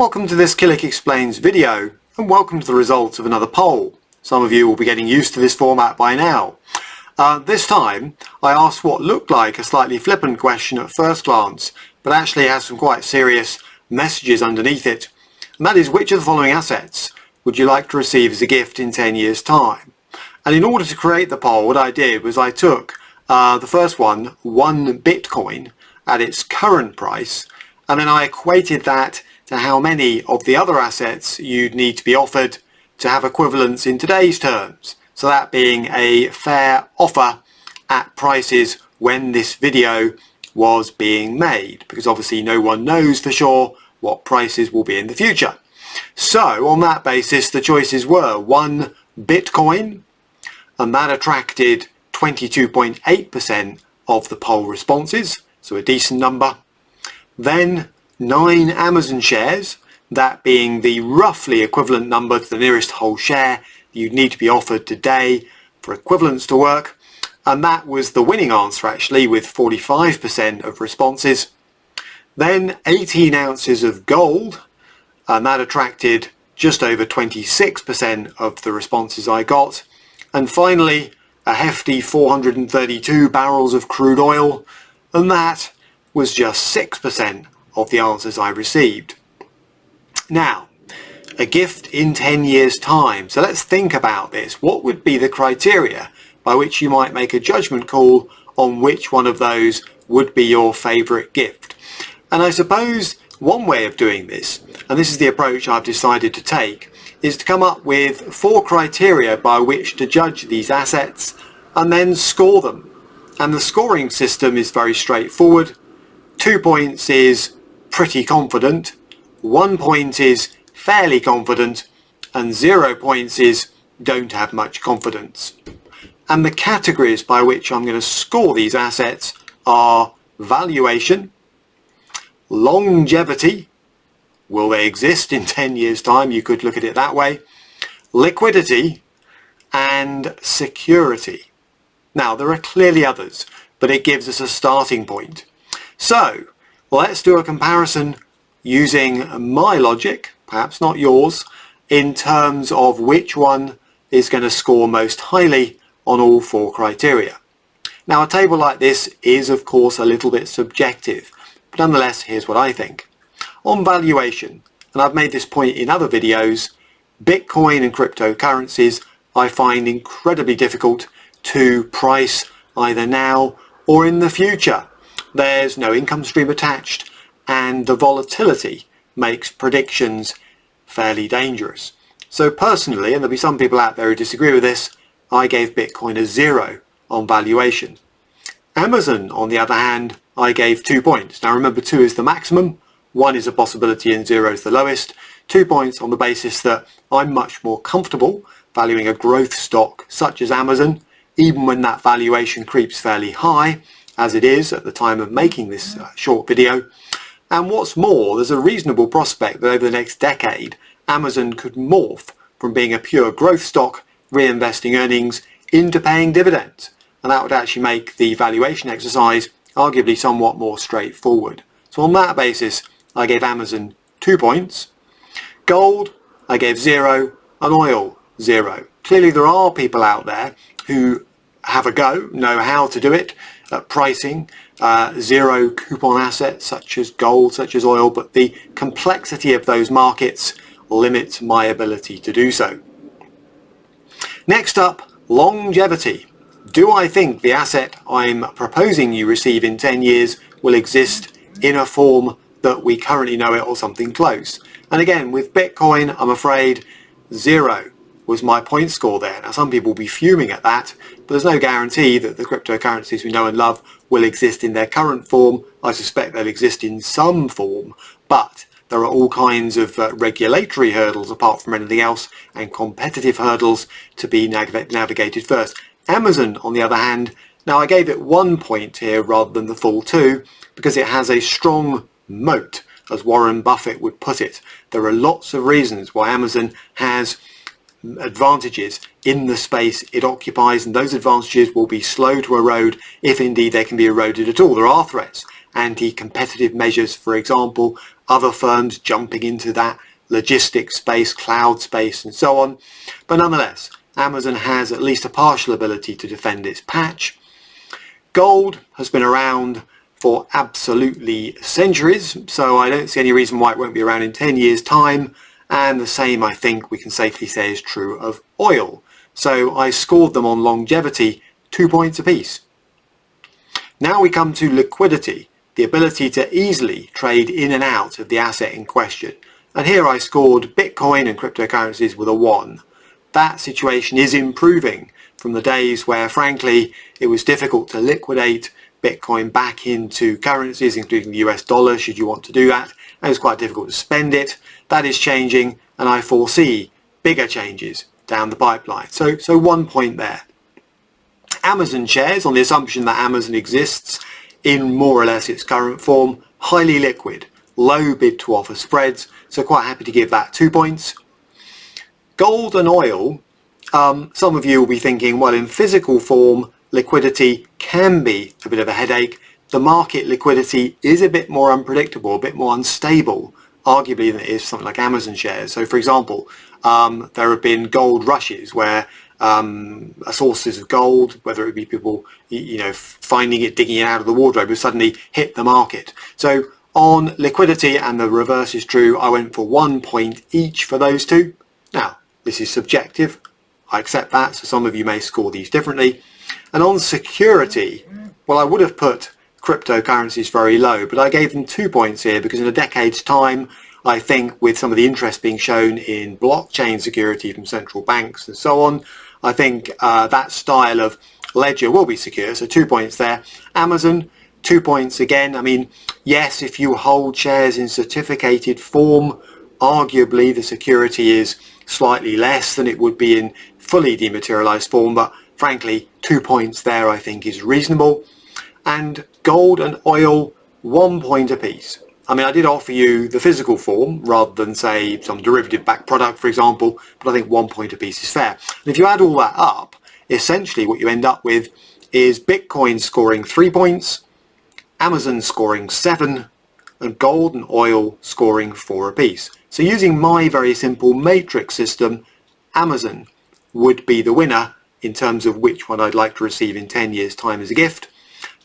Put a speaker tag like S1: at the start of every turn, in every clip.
S1: Welcome to this Killick Explains video, and welcome to the results of another poll. Some of you will be getting used to this format by now. This time I asked what looked like a slightly flippant question at first glance, but actually has some quite serious messages underneath it. And that is, which of the following assets would you like to receive as a gift in 10 years time? And in order to create the poll, what I did was I took the first one Bitcoin at its current price, and then I equated that to how many of the other assets you'd need to be offered to have equivalence in today's terms. So that being a fair offer at prices when this video was being made, because obviously no one knows for sure what prices will be in the future. So on that basis the choices were one Bitcoin, and that attracted 22.8% of the poll responses, so a decent number. Then 9 Amazon shares, that being the roughly equivalent number to the nearest whole share you'd need to be offered today for equivalence to work, and that was the winning answer actually, with 45% of responses. Then 18 ounces of gold, and that attracted just over 26% of the responses I got. And finally a hefty 432 barrels of crude oil, and that was just 6% of the answers I received. Now, a gift in 10 years time. So let's think about this. What would be the criteria by which you might make a judgment call on which one of those would be your favourite gift? And I suppose one way of doing this, and this is the approach I've decided to take, is to come up with 4 criteria by which to judge these assets and then score them. And the scoring system is very straightforward. 2 points is pretty confident, 1 point is fairly confident, and 0 points is don't have much confidence. And the categories by which I'm going to score these assets are valuation, longevity, will they exist in 10 years time, you could look at it that way, liquidity, and security. Now there are clearly others, but it gives us a starting point. So let's do a comparison using my logic, perhaps not yours, in terms of which one is going to score most highly on all 4 criteria. Now a table like this is of course a little bit subjective, but nonetheless here's what I think. On valuation, and I've made this point in other videos, Bitcoin and cryptocurrencies I find incredibly difficult to price either now or in the future. There's no income stream attached, and the volatility makes predictions fairly dangerous. So personally, and there'll be some people out there who disagree with this, I gave Bitcoin a 0 on valuation. Amazon, on the other hand, I gave 2 points. Now remember, 2 is the maximum, 1 is a possibility and 0 is the lowest. 2 points on the basis that I'm much more comfortable valuing a growth stock such as Amazon, even when that valuation creeps fairly high, as it is at the time of making this short video. And what's more, there's a reasonable prospect that over the next decade Amazon could morph from being a pure growth stock, reinvesting earnings, into paying dividends, and that would actually make the valuation exercise arguably somewhat more straightforward. So on that basis I gave Amazon 2 points. Gold I gave 0, and oil 0. Clearly there are people out there who have a go, know how to do it at pricing 0 coupon assets such as gold, such as oil, but the complexity of those markets limits my ability to do so. Next up, longevity. Do I think the asset I'm proposing you receive in 10 years will exist in a form that we currently know it, or something close? And again, with Bitcoin, I'm afraid 0 was my point score there. Now some people will be fuming at that, but there's no guarantee that the cryptocurrencies we know and love will exist in their current form. I suspect they'll exist in some form, but there are all kinds of regulatory hurdles apart from anything else, and competitive hurdles to be navigated first. Amazon, on the other hand, now I gave it 1 point here rather than the full 2 because it has a strong moat, as Warren Buffett would put it. There are lots of reasons why Amazon has advantages in the space it occupies, and those advantages will be slow to erode if indeed they can be eroded at all. There are threats, anti-competitive measures, for example, other firms jumping into that logistics space, cloud space, and so on. But nonetheless, Amazon has at least a partial ability to defend its patch. Gold has been around for absolutely centuries, so I don't see any reason why it won't be around in 10 years' time. And the same, I think we can safely say, is true of oil. So I scored them on longevity 2 points apiece. Now we come to liquidity, the ability to easily trade in and out of the asset in question. And here I scored Bitcoin and cryptocurrencies with a 1. That situation is improving from the days where, frankly, it was difficult to liquidate Bitcoin back into currencies, including the US dollar, should you want to do that. And it was quite difficult to spend it. That is changing, and I foresee bigger changes down the pipeline. So 1 point there. Amazon shares, on the assumption that Amazon exists in more or less its current form, highly liquid, low bid to offer spreads, so quite happy to give that 2 points. Gold and oil, some of you will be thinking, well, in physical form, liquidity can be a bit of a headache. The market liquidity is a bit more unpredictable, a bit more unstable, arguably, than it is something like Amazon shares. So, for example, there have been gold rushes where sources of gold, whether it be people, finding it, digging it out of the wardrobe, have suddenly hit the market. So on liquidity, and the reverse is true, I went for 1 point each for those two. Now, this is subjective. I accept that, so some of you may score these differently. And on security, well, I would have put cryptocurrencies very low, but I gave them 2 points here because in a decade's time, I think with some of the interest being shown in blockchain security from central banks and so on, I think that style of ledger will be secure, so 2 points there. Amazon, 2 points again. I mean, yes, if you hold shares in certificated form, arguably the security is slightly less than it would be in fully dematerialized form, but frankly, 2 points there I think is reasonable. And gold and oil, 1 point apiece. I mean, I did offer you the physical form rather than, say, some derivative backed product, for example, but I think 1 point apiece is fair. And if you add all that up, essentially what you end up with is Bitcoin scoring 3 points, Amazon scoring 7, and gold and oil scoring 4 apiece. So using my very simple matrix system, Amazon would be the winner in terms of which one I'd like to receive in 10 years' time as a gift.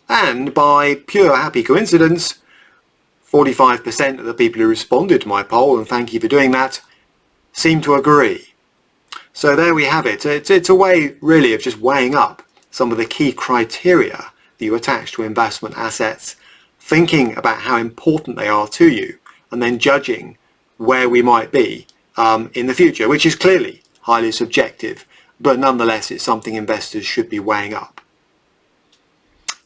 S1: And by pure happy coincidence, 45% of the people who responded to my poll, and thank you for doing that, seem to agree. So there we have it. It's a way really of just weighing up some of the key criteria that you attach to investment assets, thinking about how important they are to you, and then judging where we might be in the future, which is clearly highly subjective, but nonetheless it's something investors should be weighing up.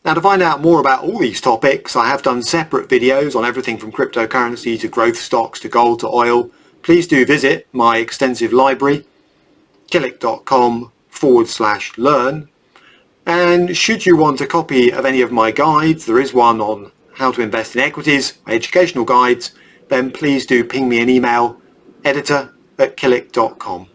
S1: Now, to find out more about all these topics, I have done separate videos on everything from cryptocurrency to growth stocks to gold to oil. Please do visit my extensive library, Killick.com/learn. And should you want a copy of any of my guides, there is one on how to invest in equities, my educational guides, then please do ping me an email, editor@Killick.com.